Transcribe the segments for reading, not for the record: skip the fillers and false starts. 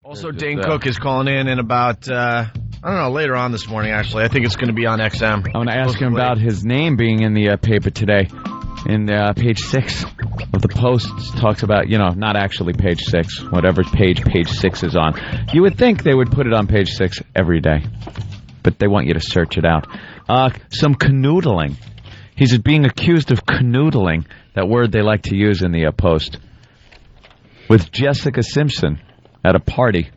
Also, Dane Cook is calling in about, I don't know, later on this morning, actually. I think it's going to be on XM. I want to ask him about his name being in the paper today. In page 6 of the Post talks about, not actually page 6, whatever page 6 is on. You would think they would put it on page 6 every day, but they want you to search it out. Some canoodling. He's being accused of canoodling, that word they like to use in the Post, with Jessica Simpson at a party.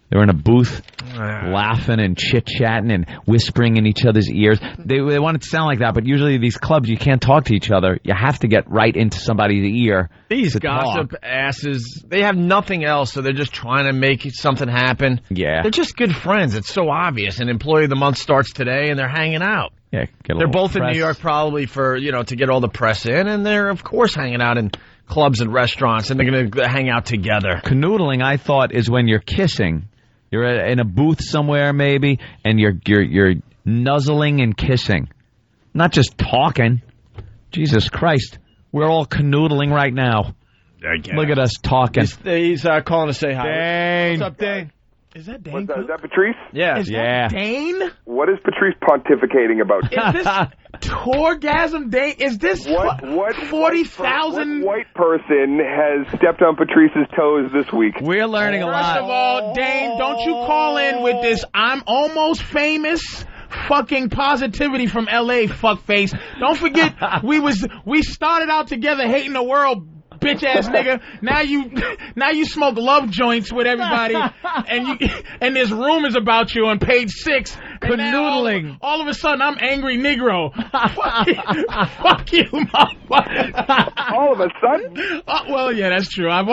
They were in a booth laughing and chit-chatting and whispering in each other's ears. They want it to sound like that, but usually these clubs, you can't talk to each other. You have to get right into somebody's ear. These gossip asses, they have nothing else, so they're just trying to make something happen. Yeah. They're just good friends. It's so obvious. And Employee of the Month starts today, and they're hanging out. Yeah, they're both in New York probably for, to get all the press in, and they're, of course, hanging out in clubs and restaurants, and they're going to hang out together. Canoodling, I thought, is when you're kissing. You're in a booth somewhere, maybe, and you're nuzzling and kissing, not just talking. Jesus Christ, we're all canoodling right now. Look at us talking. He's calling to say hi. Dane. What's up, Dane? Is that Dane? Is that Patrice? Yeah. Is that Dane? What is Patrice pontificating about? Is this Torgasm Dane? Is this what 40,000? What white person has stepped on Patrice's toes this week? We're learning a lot. First of all, Dane, don't you call in with this I'm almost famous fucking positivity from L.A., fuckface. Don't forget, we started out together hating the world, bitch-ass nigga. Now you smoke love joints with everybody, and there's rumors about you on page 6. Canoodling. All of a sudden, I'm angry Negro. Fuck you, motherfucker. All of a sudden? Well, yeah, that's true. At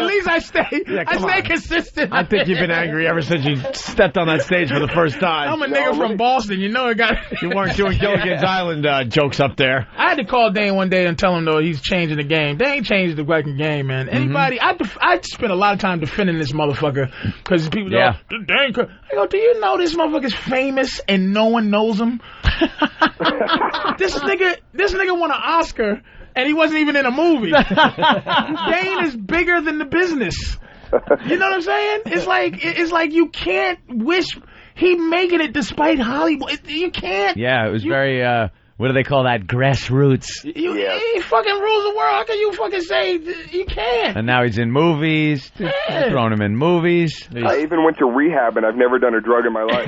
least I stay consistent. I think you've been angry ever since you stepped on that stage for the first time. I'm a nigga from Boston. You weren't doing Gilligan's Island jokes up there. I had to call Dane one day and tell him, though, he's changing the game. Dane changed the fucking game, man. Anybody, I spent a lot of time defending this motherfucker because people go, Dane Cook. I go, do you know this motherfucker's famous and no one knows him? This nigga won an Oscar and he wasn't even in a movie. Dane is bigger than the business. You know what I'm saying? It's like you can't wish he making it despite Hollywood. You can't. Yeah, it was very. What do they call that? Grassroots. He fucking rules the world. How can you fucking say you can't? And now he's in movies. Yeah. Throwing him in movies. I even went to rehab, and I've never done a drug in my life.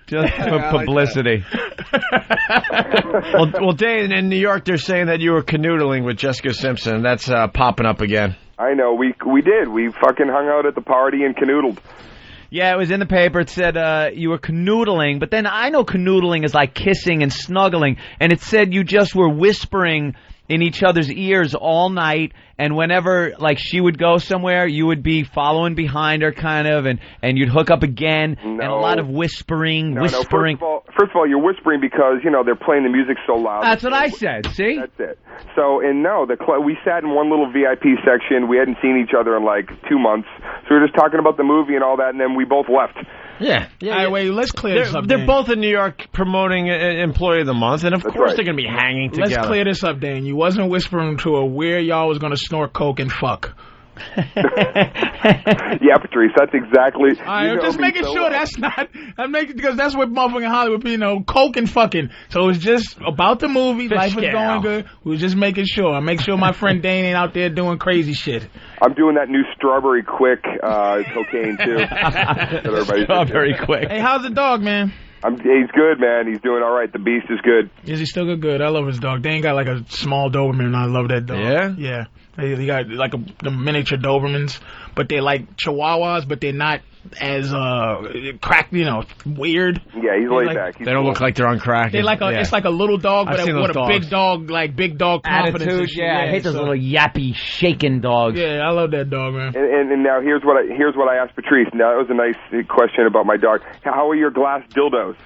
Just for publicity. Well, Dane, in New York, they're saying that you were canoodling with Jessica Simpson. That's popping up again. I know. We did. We fucking hung out at the party and canoodled. Yeah, it was in the paper. It said you were canoodling, but then I know canoodling is like kissing and snuggling, and it said you just were whispering in each other's ears all night, and whenever, like, she would go somewhere, you would be following behind her, kind of, and you'd hook up again, and a lot of whispering. No, first of all, you're whispering because, they're playing the music so loud. That's what I said, see? That's it. So, we sat in one little VIP section. We hadn't seen each other in, 2 months. So we were just talking about the movie and all that, and then we both left. Yeah. All right, wait, let's clear this up, They're Dane. both in New York promoting Employee of the Month, and of course they're going to be hanging together. Let's clear this up, Dane. You wasn't whispering to her where y'all was going to snort coke and fuck. Yeah, Patrice, that's exactly. All right, I'm just making sure that's not. Because that's what motherfucking Hollywood, coke and fucking. So it's just about the movie. Life is going good. We was just making sure. I make sure my friend Dane ain't out there doing crazy shit. I'm doing that new Strawberry Quick cocaine too. Strawberry Quick. Hey, how's the dog, man? He's good, man. He's doing all right. The beast is good. Is he still good? I love his dog. Dane got like a small Doberman, and I love that dog. Yeah? Yeah. He got like the miniature Dobermans, but they're like Chihuahuas, but they're not as cracked, weird. Yeah, he's laid back. They don't look like they're on crack. They're like it's like a little dog, but with a big dog, big dog confidence. Attitude, I hate those little yappy, shaking dogs. Yeah, I love that dog, man. And now here's what I asked Patrice. Now that was a nice question about my dog. How are your glass dildos?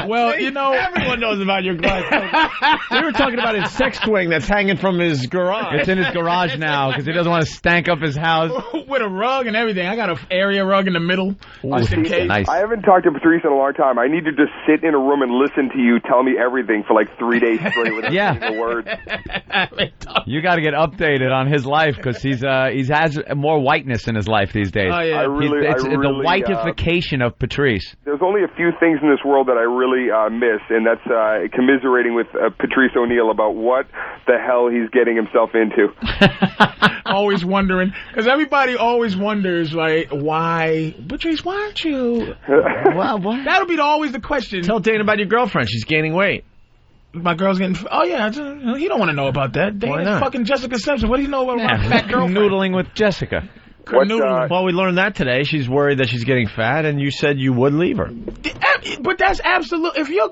Well, everyone knows about your glass dildos. We were talking about his sex swing that's hanging from his garage. It's in his garage now because he doesn't want to stank up his house. With a rug and everything. I got a area rug in the middle, just in case. Nice. I haven't talked to Patrice in a long time. I need to just sit in a room and listen to you tell me everything for like 3 days straight without saying a word. You got to get updated on his life because he has more whiteness in his life these days. Oh, yeah. It's the whiteification of Patrice. There's only a few things in this world that I really miss, and that's commiserating with Patrice O'Neal about what the hell he's getting himself into. Always wondering, because everybody always wonders, like, why, Patrice, why aren't you? Well, what? That'll be always the question. Tell Dane about your girlfriend. She's gaining weight. My girl's getting. Oh yeah, he don't want to know about that. Dane Why is not? fucking Jessica Simpson. What do you know about my fat girlfriend? Canoodling with Jessica. Well, we learned that today. She's worried that she's getting fat, and you said you would leave her. But that's absolute. If your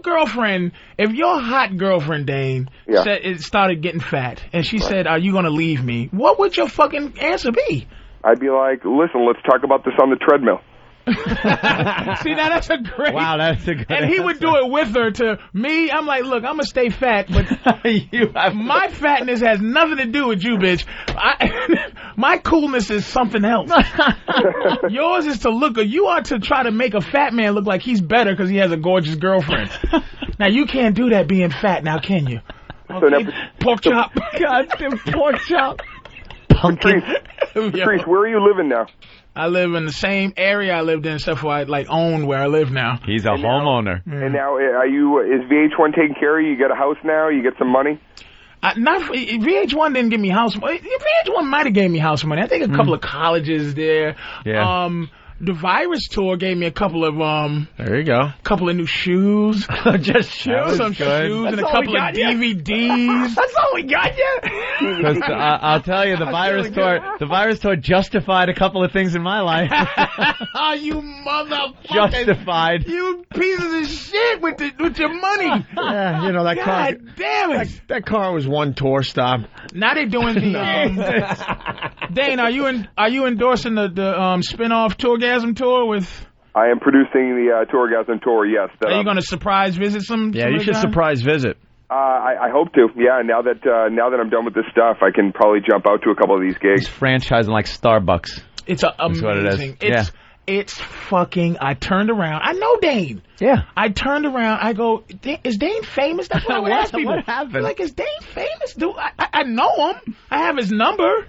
hot girlfriend, Dane, said it started getting fat, and she said, "Are you going to leave me?" What would your fucking answer be? I'd be like, listen, let's talk about this on the treadmill. See, now that's a great. Wow, that's a good. And he would do it with her. To me, I'm like, look, I'm gonna stay fat, but my fatness has nothing to do with you, bitch. My coolness is something else. Yours is to look. You are to try to make a fat man look like he's better because he has a gorgeous girlfriend. Now you can't do that being fat, now can you? Okay, pork chop. Goddamn pork chop. Pumpkin. Patrice, where are you living now? I live in the same area I lived in, except for I own where I live now. He's a homeowner. And now, is VH1 taking care of you? You got a house now? You get some money? VH1 didn't give me house money. VH1 might have gave me house money. I think a couple of colleges there. Yeah. The Virus Tour gave me a couple of There you go. couple of new shoes. Just shoes. Some shoes and a couple of DVDs. That's all we got you. Because I'll tell you, the Virus Tour justified a couple of things in my life. Oh, you motherfucker! Justified. You pieces of shit with your money. Yeah, you know that car. God damn it! That car was one tour stop. Now they're doing the. Dane, are you endorsing the spin-off Tourgasm tour with? I am producing the Tourgasm tour. Yes. Are you going to surprise visit some? Yeah, you should surprise visit. I hope to. Yeah. Now that I'm done with this stuff, I can probably jump out to a couple of these gigs. He's franchising like Starbucks. It's amazing. What it is. It's fucking. I turned around. I know Dane. Yeah. I turned around. I go, is Dane famous? That's what I would ask people. What happened? Like, is Dane famous? Dude, I know him. I have his number.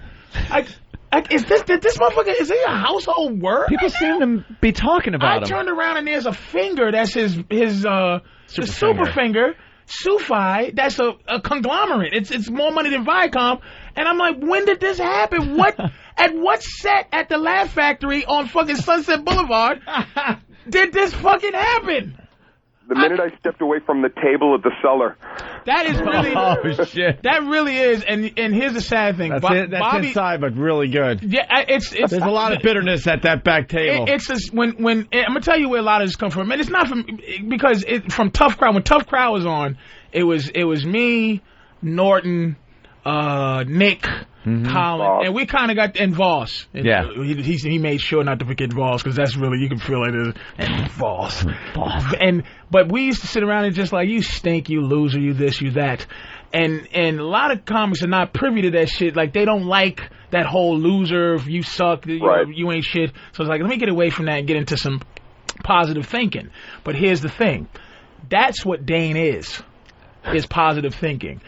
Did this motherfucker, is he a household word? People seem to be talking about him. I turned around and there's a finger that's his super finger. Sufi, that's a conglomerate. It's more money than Viacom. And I'm like, when did this happen? At what set at the Laugh Factory on fucking Sunset Boulevard did this fucking happen? The minute I stepped away from the table at the cellar. That is really. Oh shit! That really is, and here's the sad thing. That's Bobby, inside, but really good. Yeah, it's There's a lot of bitterness at that back table. It's just, when I'm gonna tell you where a lot of this comes from, and it's not from because from Tough Crowd. When Tough Crowd was on, it was me, Norton, Nick. Colin, and we kind of got in Voss. Yeah, he made sure not to forget Voss because that's really, you can feel it is Voss. But we used to sit around and just like, you stink, you loser, you this, you that, and a lot of comics are not privy to that shit. Like, they don't like that whole loser, you suck, you ain't shit. So it's like, let me get away from that and get into some positive thinking. But here's the thing, that's what Dane is positive thinking.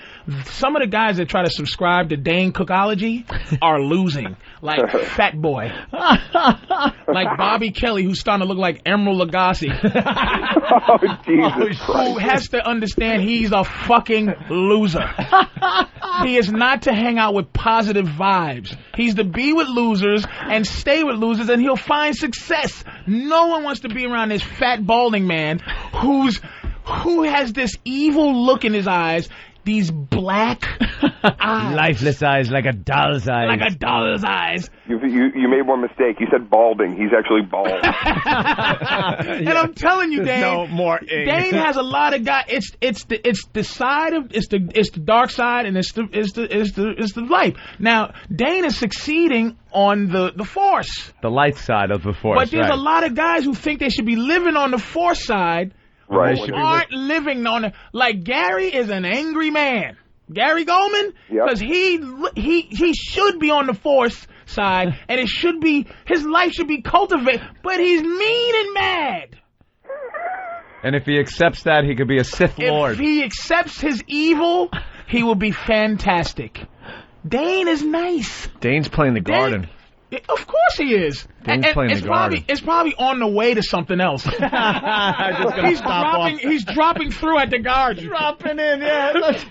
Some of the guys that try to subscribe to Dane Cookology are losing, like Fat Boy, like Bobby Kelly, who's starting to look like Emerald Lagasse. Oh, Jesus Christ. Who has to understand he's a fucking loser. He is not to hang out with positive vibes. He's to be with losers and stay with losers, and he'll find success. No one wants to be around this fat balding man who has this evil look in his eyes, these black eyes. Lifeless eyes, like a doll's eyes. Like a doll's eyes. You made one mistake. You said balding. He's actually bald. And I'm telling you, Dane. No more ing. Dane has a lot of guys. It's the side of it's the dark side, and it's the light. Now Dane is succeeding on the force, the light side of the force. But there's a lot of guys who think they should be living on the force side. Right. Who aren't living on it. Like, Gary is an angry man. Gary Goldman, because he should be on the force side, and it should be, his life should be cultivated, but he's mean and mad. And if he accepts that, he could be a Sith Lord. If he accepts his evil, he will be fantastic. Dane is nice. Dane's playing the garden. Of course he is. Dane's playing the garden. It's probably on the way to something else. He's dropping through at the garden. Dropping in, yeah.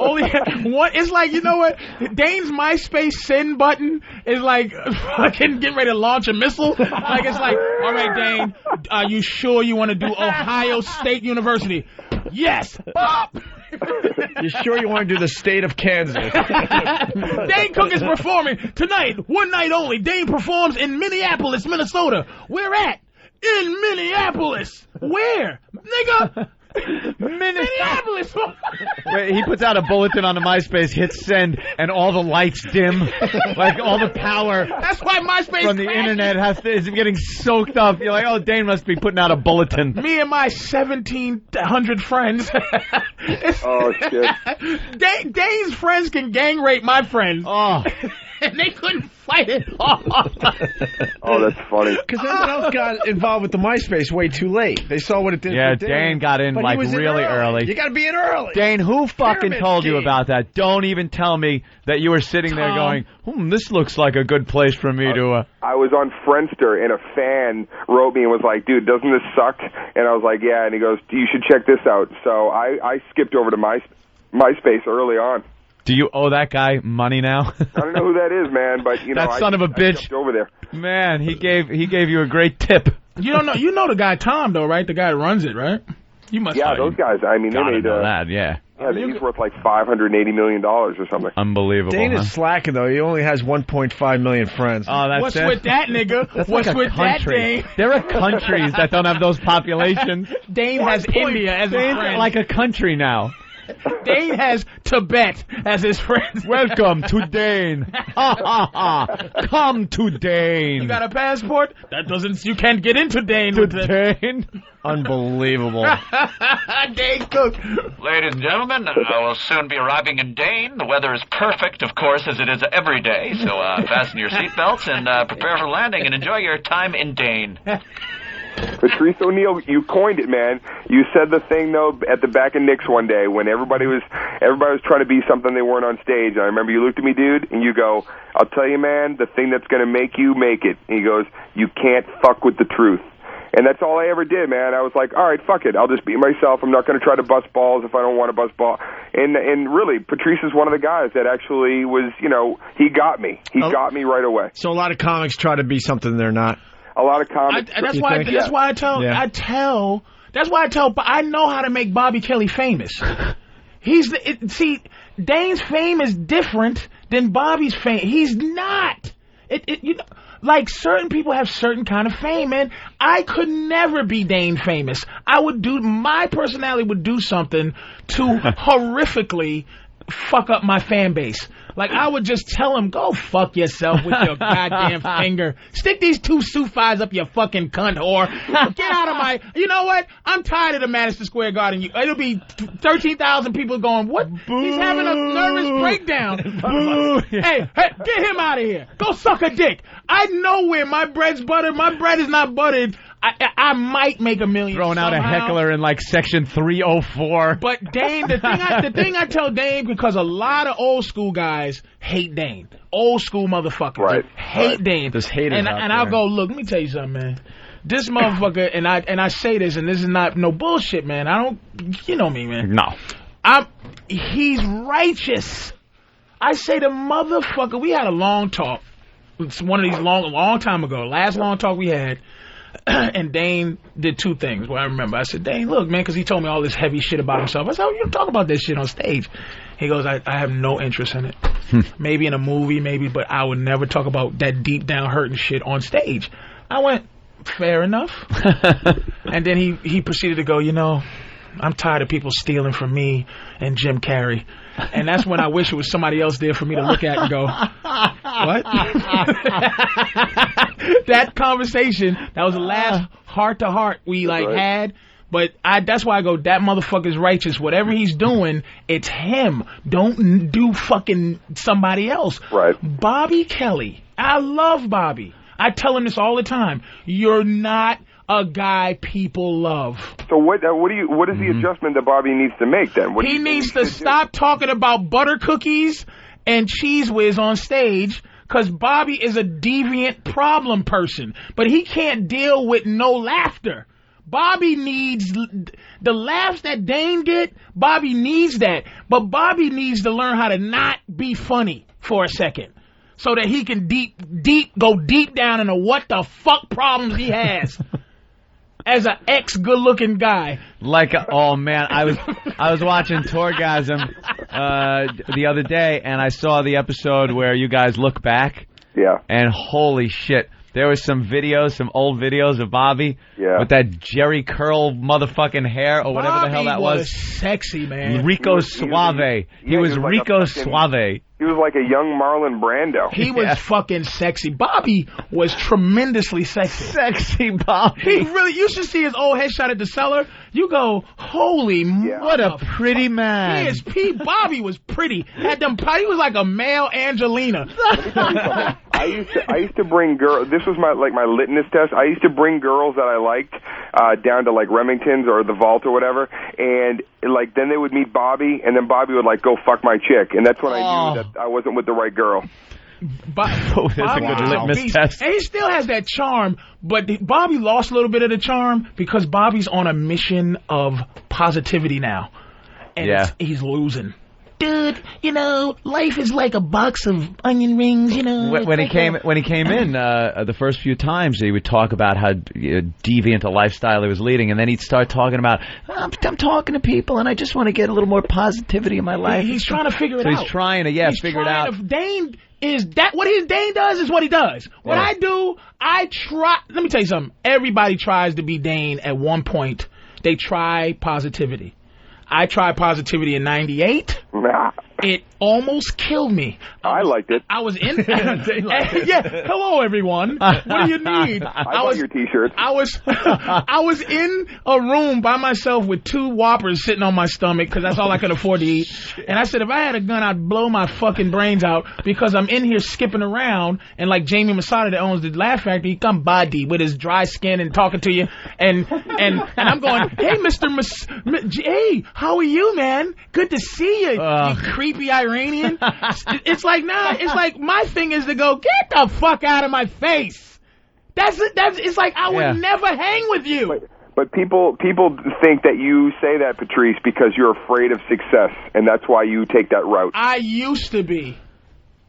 Only one. It's like, you know what? Dane's MySpace send button is like fucking getting ready to launch a missile. Like, it's like, all right, Dane, are you sure you want to do Ohio State University? Yes. Bop. You sure you want to do the state of Kansas? Dane Cook is performing tonight, one night only. Dane performs in Minneapolis, Minnesota. Where at? In Minneapolis. Where? Nigga. Minneapolis. Wait, he puts out a bulletin on the MySpace, hits send, and all the lights dim. Like, all the power. That's why MySpace from the internet is getting soaked up. You're like, oh, Dane must be putting out a bulletin. Me and my 1,700 friends. Oh, shit. Dane's friends can gang rape my friends. Oh. And they couldn't fight it. Oh, that's funny. Because everyone else got involved with the MySpace way too late. They saw what it did. Yeah, for Dane got in, but like, he was really in early. You got to be in early. Dane, who fucking Pyramid told you scheme. about that? Don't even tell me that you were sitting there going, this looks like a good place for me to... I was on Friendster, and a fan wrote me and was like, dude, doesn't this suck? And I was like, yeah. And he goes, you should check this out. So I skipped over to MySpace early on. Do you owe that guy money now? I don't know who that is, man, but you know, that son of a bitch. I jumped over there. Man, he gave you a great tip. You don't know. You know the guy Tom, though, right? The guy that runs it, right? You must. Yeah, those guys. I mean, they made that. Yeah. Yeah, he's worth like $580 million or something. Unbelievable. Dane is slacking though. He only has 1.5 million friends. Oh, that's What's with that, nigga? That's What's like a with country. that, Dane? There are countries that don't have those populations. Dane has India as his friend. Like a country now. Dane has Tibet as his friend. Welcome to Dane. Come to Dane. You got a passport? That doesn't. You can't get into Dane. To with it. Dane. Unbelievable. Dane Cook. Ladies and gentlemen, I will soon be arriving in Dane. The weather is perfect, of course, as it is every day. So fasten your seatbelts and prepare for landing and enjoy your time in Dane. Patrice O'Neal, you coined it, man. You said the thing though at the back of Nick's one day when everybody was trying to be something they weren't on stage. And I remember you looked at me, dude, and you go, "I'll tell you, man, the thing that's going to make you make it." And he goes, "You can't fuck with the truth." And that's all I ever did, man. I was like, all right, fuck it. I'll just be myself. I'm not going to try to bust balls if I don't want to bust ball. And really, Patrice is one of the guys that actually was, you know, he got me. He got me right away. So a lot of comics try to be something they're not. A lot of comics. That's why I tell. I know how to make Bobby Kelly famous. See, Dane's fame is different than Bobby's fame. He's not. You know, like certain people have certain kind of fame, and I could never be Dane famous. My personality would do something to horrifically fuck up my fan base. Like, I would just tell him, go fuck yourself with your goddamn finger. Stick these 2 Sufis up your fucking cunt whore. Get out of my... You know what? I'm tired of the Madison Square Garden. It'll be 13,000 people going, what? Boo. He's having a nervous breakdown. Hey, get him out of here. Go suck a dick. I know where my bread's buttered. My bread is not buttered. I might make $1 million throwing somehow. out a heckler in like section 304. But Dane, the thing I tell Dane, because a lot of old school guys hate Dane. Old school motherfuckers hate Dane. There's haters out and there. I'll go, look, let me tell you something, man. This motherfucker, and I say this, and this is not no bullshit, man. You know me, man. No. He's righteous. I say the motherfucker, we had a long talk. It's one of these long time ago. Last long talk we had. And Dane did 2 things. Well, I remember. I said, Dane, look, man, because he told me all this heavy shit about himself. I said, oh, you don't talk about this shit on stage. He goes, I have no interest in it. Maybe in a movie, maybe, but I would never talk about that deep down hurting shit on stage. I went, fair enough. And then he proceeded to go, you know, I'm tired of people stealing from me and Jim Carrey. And that's when I wish it was somebody else there for me to look at and go, what? That conversation, that was the last heart-to-heart we had. But that's why I go, that motherfucker's righteous. Whatever he's doing, it's him. Don't do fucking somebody else. Right. Bobby Kelly. I love Bobby. I tell him this all the time. You're not a guy people love. So what is the adjustment that Bobby needs to make then? He needs to stop talking about butter cookies and Cheese Whiz on stage, because Bobby is a deviant problem person. But he can't deal with no laughter. Bobby needs the laughs that Dane get. Bobby needs that. But Bobby needs to learn how to not be funny for a second, so that he can go deep down into what the fuck problems he has. As an ex-good-looking guy. Oh man, I was watching Torgasm the other day, and I saw the episode where you guys look back. Yeah. And holy shit, there was some old videos of Bobby with that Jerry curl motherfucking hair or whatever the hell that was. Bobby was sexy, man. Rico Suave. He was Rico Suave. He was like a young Marlon Brando. He was fucking sexy. Bobby was tremendously sexy. Sexy Bobby. You should see his old headshot at the cellar. You go, holy, what a pretty man. Bobby was pretty. He was like a male Angelina. I used to bring girls. This was my litmus test. I used to bring girls that I liked down to like Remington's or the Vault or whatever, and like then they would meet Bobby, and then Bobby would like go fuck my chick, and that's when I knew that I wasn't with the right girl. That's a good litmus test. And he still has that charm, but Bobby lost a little bit of the charm because Bobby's on a mission of positivity now, and he's losing. Dude, life is like a box of onion rings, When he came in, the first few times, he would talk about how deviant a lifestyle he was leading, and then he'd start talking about, I'm talking to people, and I just want to get a little more positivity in my life. He's trying to figure it out. So he's trying to, figure it out. Dane is that what Dane does is what he does. What I do, I try. Let me tell you something. Everybody tries to be Dane at one point. They try positivity. I tried positivity in '98. It almost killed me. I liked it. I was in. Hello, everyone. What do you need? I bought your T-shirts. I was in a room by myself with 2 Whoppers sitting on my stomach because that's all I could afford to eat. And I said, if I had a gun, I'd blow my fucking brains out because I'm in here skipping around, and like Jamie Masada that owns the Laugh Factory, he come body with his dry skin and talking to you, and I'm going, hey, hey, how are you, man? Good to see you, you creepy Iranian. It's like, it's like my thing is to go, get the fuck out of my face. It's like I would never hang with you. But people think that you say that, Patrice, because you're afraid of success, and that's why you take that route. I used to be.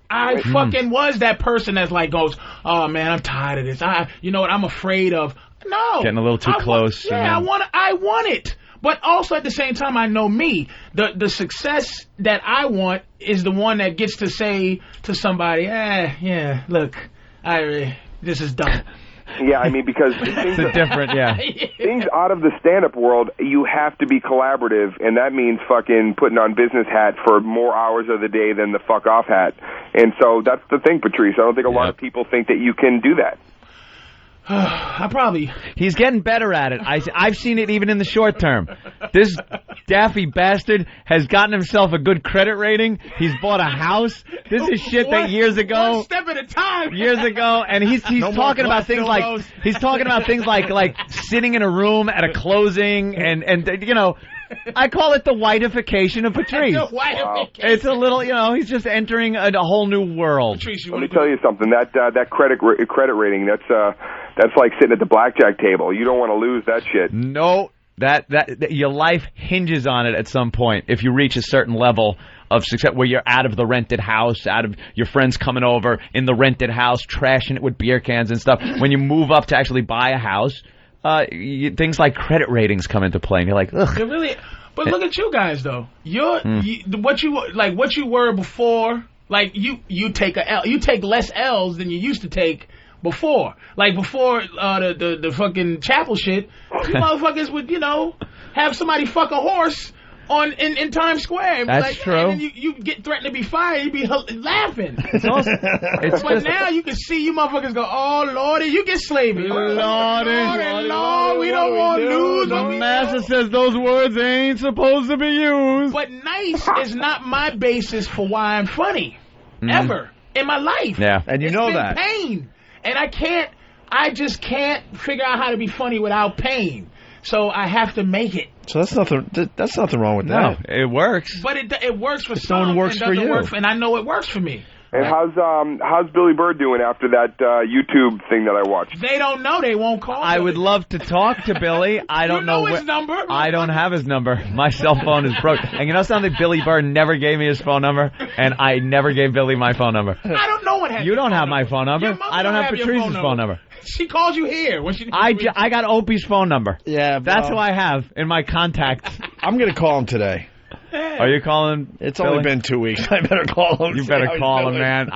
I fucking was that person that's like goes, oh man, I'm tired of this. You know what? I'm afraid of. No, getting a little too close. I want it. But also at the same time, I know me. The success that I want is the one that gets to say to somebody, look, this is dumb. Yeah, I mean, because things out of the stand-up world, you have to be collaborative, and that means fucking putting on business hat for more hours of the day than the fuck off hat. And so that's the thing, Patrice. I don't think a lot of people think that you can do that. He's getting better at it. I've seen it even in the short term. This daffy bastard has gotten himself a good credit rating. He's bought a house. This is shit that years ago, one step at a time. Years ago, and he's talking about things like sitting in a room at a closing and I call it the whiteification of Patrice. It's a little, he's just entering a whole new world. Patrice, let me tell you something. That credit rating, that's like sitting at the blackjack table. You don't want to lose that shit. No, that your life hinges on it at some point. If you reach a certain level of success where you're out of the rented house, out of your friends coming over in the rented house, trashing it with beer cans and stuff. When you move up to actually buy a house, things like credit ratings come into play, and you're like, ugh. But look at you guys though. What you were before. Like you take a L. You take less L's than you used to take before. Like before the fucking chapel shit, you motherfuckers would have somebody fuck a horse in Times Square. That's true. And you get threatened to be fired. You be laughing. It's But now you can see you motherfuckers go, oh Lordy, you get slavey. Lord, we don't want news. The master says those words ain't supposed to be used. But nice is not my basis for why I'm funny. Ever. In my life. Yeah. And you know It's been that. pain. And I just can't figure out how to be funny without pain. So I have to make it. So that's nothing wrong with No, that. it works. But it works for Someone some. works It for doesn't you. work and I know it works for me. And how's Billy Burr doing after that YouTube thing that I watched? They don't know. They won't call. I would love to talk to Billy. I don't You know his where- number. I don't have his number. My cell phone is broke. And you know something? Billy Burr never gave me his phone number, and I never gave Billy my phone number. I don't know what happened. You don't have my phone number. Your mother I don't have your Patrice's phone number. She calls you here when she. I got Opie's phone number. Yeah, That's well, who I have in my contacts. I'm going to call him today. Are you calling? It's Billy? only been 2 weeks. I better call him. You see better how he's call him, doing. man.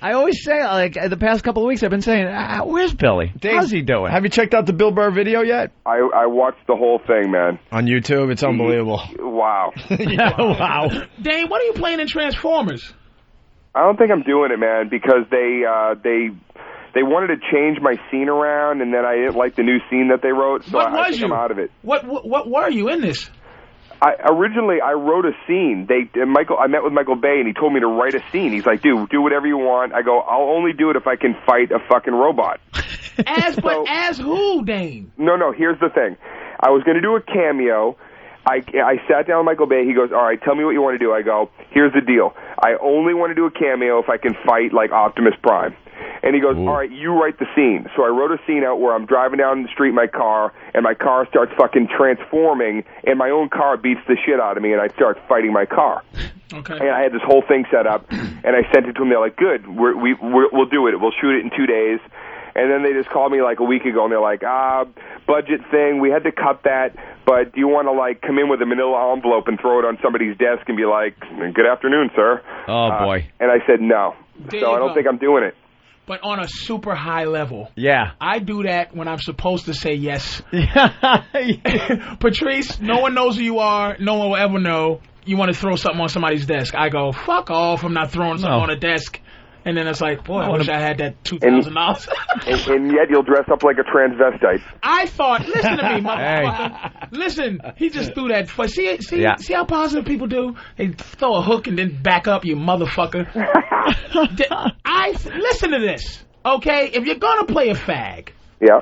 I always say, like, the past couple of weeks, I've been saying, where's Billy? Dave, How's he doing? Have you checked out the Bill Burr video yet? I watched the whole thing, man. On YouTube, it's unbelievable. Wow. Wow. Dane, what are you playing in Transformers? I don't think I'm doing it, man, because they wanted to change my scene around, and then I didn't like the new scene that they wrote, so I think I'm out of it. What were you in this? Originally, I wrote a scene. I met with Michael Bay, and he told me to write a scene. He's like, dude, do whatever you want. I go, I'll only do it if I can fight a fucking robot. As who, Dane? No, here's the thing. I was going to do a cameo. I sat down with Michael Bay. He goes, all right, tell me what you want to do. I go, here's the deal. I only want to do a cameo if I can fight, like, Optimus Prime. And he goes, all right, you write the scene. So I wrote a scene out where I'm driving down the street in my car, and my car starts fucking transforming, and my own car beats the shit out of me, and I start fighting my car. Okay. And I had this whole thing set up, and I sent it to them. They're like, good, we'll do it. We'll shoot it in 2 days. And then they just called me like a week ago, and they're like, budget thing, we had to cut that, but do you want to, like, come in with a manila envelope and throw it on somebody's desk and be like, good afternoon, sir? Oh, boy. And I said no. So I don't think I'm doing it. But on a super high level. Yeah. I do that when I'm supposed to say yes. Yeah. Patrice, no one knows who you are. No one will ever know. You want to throw something on somebody's desk. I go, fuck off. I'm not throwing something on a desk. And then it's like, boy, I wish I had that $2,000. And yet you'll dress up like a transvestite. I thought, listen to me, motherfucker. Listen, he just threw that. See how positive people do? They throw a hook and then back up, you motherfucker. Listen to this, okay? If you're gonna play a fag, yeah,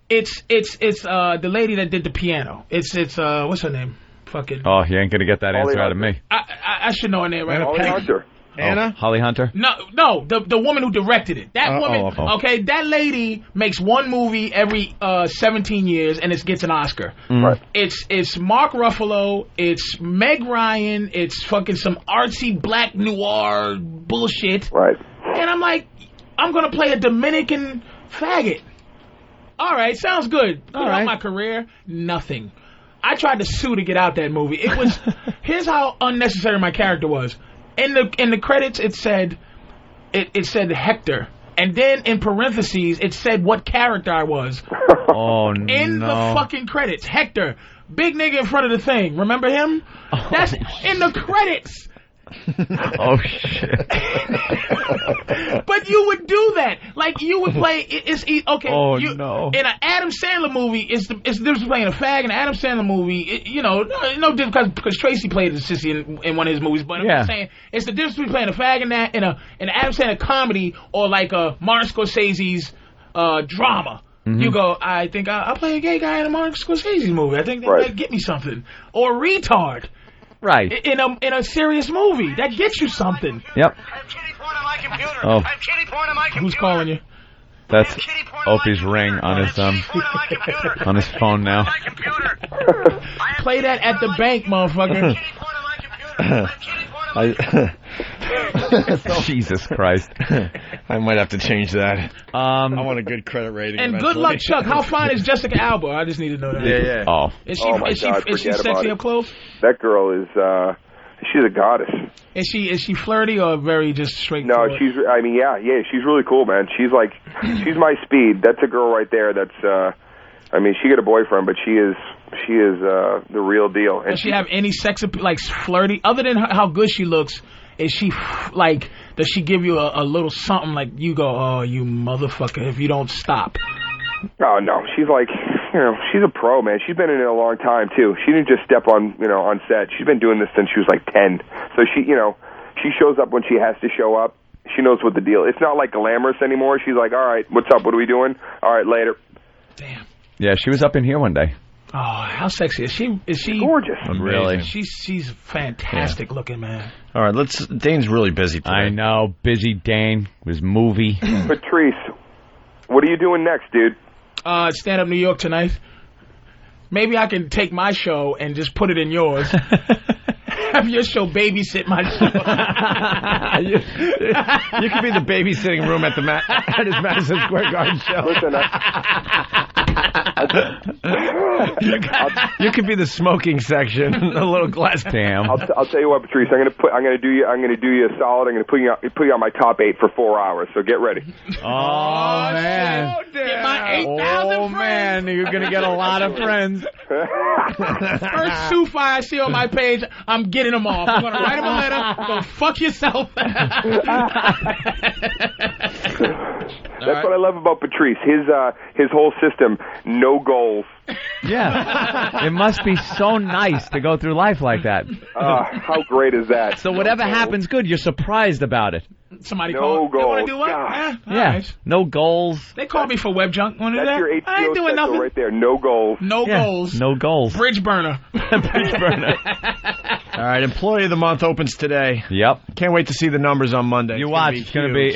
it's the lady that did the piano. It's what's her name? Fucking. Oh, you ain't gonna get that answer out of me. I should know her name, right? Holly Hunter. Anna? Holly Hunter? No, the woman who directed it. That woman, okay, that lady makes one movie every 17 years and it gets an Oscar. Right. It's Mark Ruffalo, it's Meg Ryan, it's fucking some artsy black noir bullshit. Right. And I'm like, I'm gonna play a Dominican faggot. All right, sounds good. All right, my career, nothing. I tried to sue to get out that movie. It was. Here's how unnecessary my character was. In the credits, it said Hector, and then in parentheses, it said what character I was. Oh no! In the fucking credits, Hector, big nigga in front of the thing. Remember him? That's in the credits. Oh shit! But you would do that, like you would play. Okay. Oh no! In an Adam Sandler movie, it's the difference playing a fag in an Adam Sandler movie. No difference because Tracy played a sissy in one of his movies. But I'm just saying, it's the difference between playing a fag in that in an Adam Sandler comedy or like a Martin Scorsese's drama. Mm-hmm. You go, I think I'll play a gay guy in a Martin Scorsese movie. I think that might get me something. Or retard. Right. In a serious movie. That gets you something. Yep. I'm kitty porn on my computer. Oh. I'm kitty porn on my computer. Who's calling you? That's Opie's ring on his phone now. Play that at the bank, motherfucker. Jesus Christ. I might have to change that. I want a good credit rating. And eventually. good luck, Chuck. How fine is Jessica Alba? I just need to know that. Yeah. Oh. Is she sexy up close? That girl is, she's a goddess. Is she flirty or very just straight? No, she's really cool, man. She's she's my speed. That's a girl right there that's, she got a boyfriend, but she is She is the real deal. And Does she have any sex appeal, like flirty? Other than how good she looks, is she like? Does she give you a little something like you go, oh, you motherfucker, if you don't stop? Oh no, she's like, she's a pro, man. She's been in it a long time too. She didn't just step on, on set. She's been doing this since she was like 10. So she shows up when she has to show up. She knows what the deal. It's not like glamorous anymore. She's like, all right, what's up? What are we doing? All right, later. Damn. Yeah, she was up in here one day. Oh, how sexy is she? Is she gorgeous? Really? She's fantastic looking, man. All right, Dane's really busy today. I know, busy Dane with movie. Patrice, what are you doing next, dude? Stand Up New York tonight. Maybe I can take my show and just put it in yours. Have your show babysit my show. You could be the babysitting room at at his Madison Square Garden show. Listen, you could be the smoking section, the little glass. Damn. I'll tell you what, Patrice. I'm gonna do you a solid. I'm gonna put you on my top 8 for 4 hours. So get ready. Oh man. Get my 8,000 Oh man, you're gonna get a lot of friends. First Sufi I see on my page, I'm getting them off. I'm gonna write him a letter. Go fuck yourself. That's what I love about Patrice. His whole system, no goals. Yeah. It must be so nice to go through life like that. How great is that? So whatever happens good, you're surprised about it. Somebody No called. They want goals. to do what? God. Yeah. Right. No goals. They called me for web junk. Want to do That's that? your I HBO ain't doing schedule nothing. right there. No goals. No Yeah, goals. No goals. Bridge burner. Bridge burner. All right, Employee of the Month opens today. Yep. Can't wait to see the numbers on Monday. You watch. It's gonna be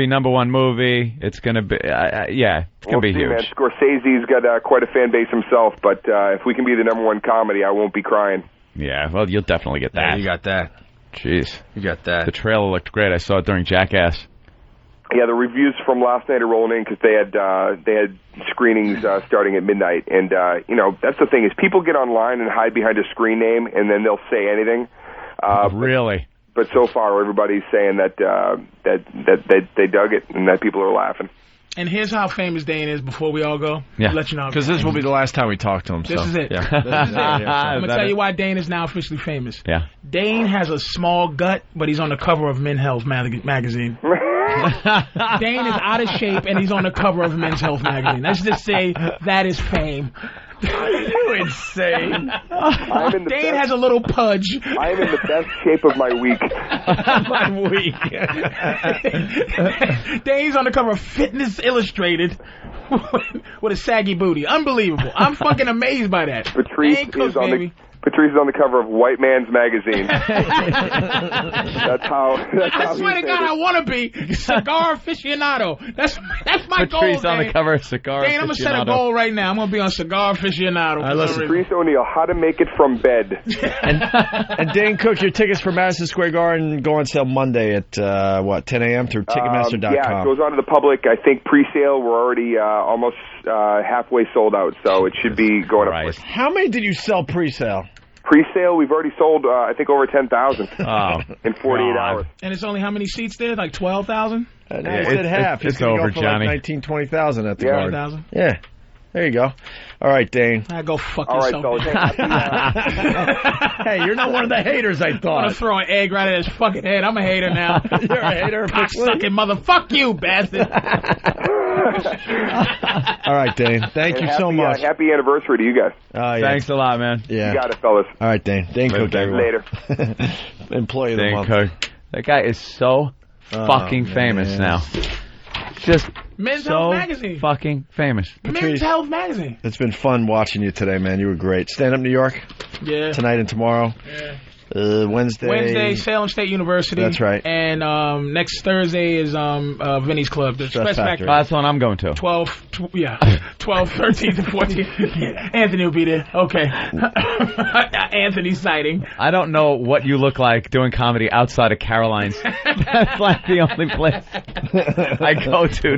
#1 movie. It's gonna be yeah. It's gonna be see, huge. Man. Scorsese's got quite a fan base himself, but if we can be the #1 comedy, I won't be crying. Yeah. Well, you'll definitely get that. Yeah, you got that. Jeez. You got that. The trailer looked great. I saw it during Jackass. Yeah, the reviews from last night are rolling in because they had screenings starting at midnight, and that's the thing is people get online and hide behind a screen name, and then they'll say anything. Really? But so far, everybody's saying that they dug it and that people are laughing. And here's how famous Dane is before we all go. Yeah. I'll let you know. Because this will be the last time we talk to him. This is it. Yeah. This is it, yeah. I'm going to tell you why Dane is now officially famous. Yeah. Dane has a small gut, but he's on the cover of Men's Health magazine. Dane is out of shape, and he's on the cover of Men's Health magazine. Let's just say that is fame. You insane. Dane has a little pudge. I am in the best shape of my week. My week. Dane's on the cover of Fitness Illustrated with a saggy booty. Unbelievable. I'm fucking amazed by that. Patrice Dane Cook, is on baby. Patrice is on the cover of White Man's Magazine. That's how. I swear to God, I want to be cigar aficionado. That's my goal, Patrice on Dane. the cover of Cigar Dane, I'm going to set a goal right now. I'm going to be on cigar aficionado. Patrice O'Neal, How to Make It from Bed. And Dane Cook, your tickets for Madison Square Garden go on sale Monday at 10 a.m. through Ticketmaster.com. Yeah, it goes on to the public. I think pre-sale, we're already almost halfway sold out, so it should be going up. Quick. How many did you sell pre-sale? Pre-sale, we've already sold, I think, over 10,000 in 48 hours. And it's only how many seats there? Like 12,000? I said half. It's gonna over, go for Johnny. Like 20,000 at the Garden. 12,000? Yeah. There you go. All right, Dane. Go fuck All right, yourself. fellas. Hey, you're not one of the haters, I I'm thought. gonna throw an egg right at his fucking head. I'm a hater now. You're a hater. Cock-sucking mother. Fuck you, bastard. All right, Dane. Thank you so much. Happy anniversary to you guys. Yeah. Thanks a lot, man. Yeah. You got it, fellas. All right, Dane. Dane Cook, everyone. Later. Employee of the Dane month. Cook. That guy is so fucking famous man. now. Just Men's so Health magazine. fucking famous. Men's Health magazine. It's been fun watching you today, man. You were great. Stand Up New York Yeah. tonight and tomorrow. Yeah. Wednesday, Salem State University. That's right. And next Thursday is Vinny's Club, the Stress Factory. That's the one I'm going to. 12, 13, and 14. Anthony will be there. Okay. Anthony sighting. I don't know what you look like doing comedy outside of Caroline's. That's like the only place I go to.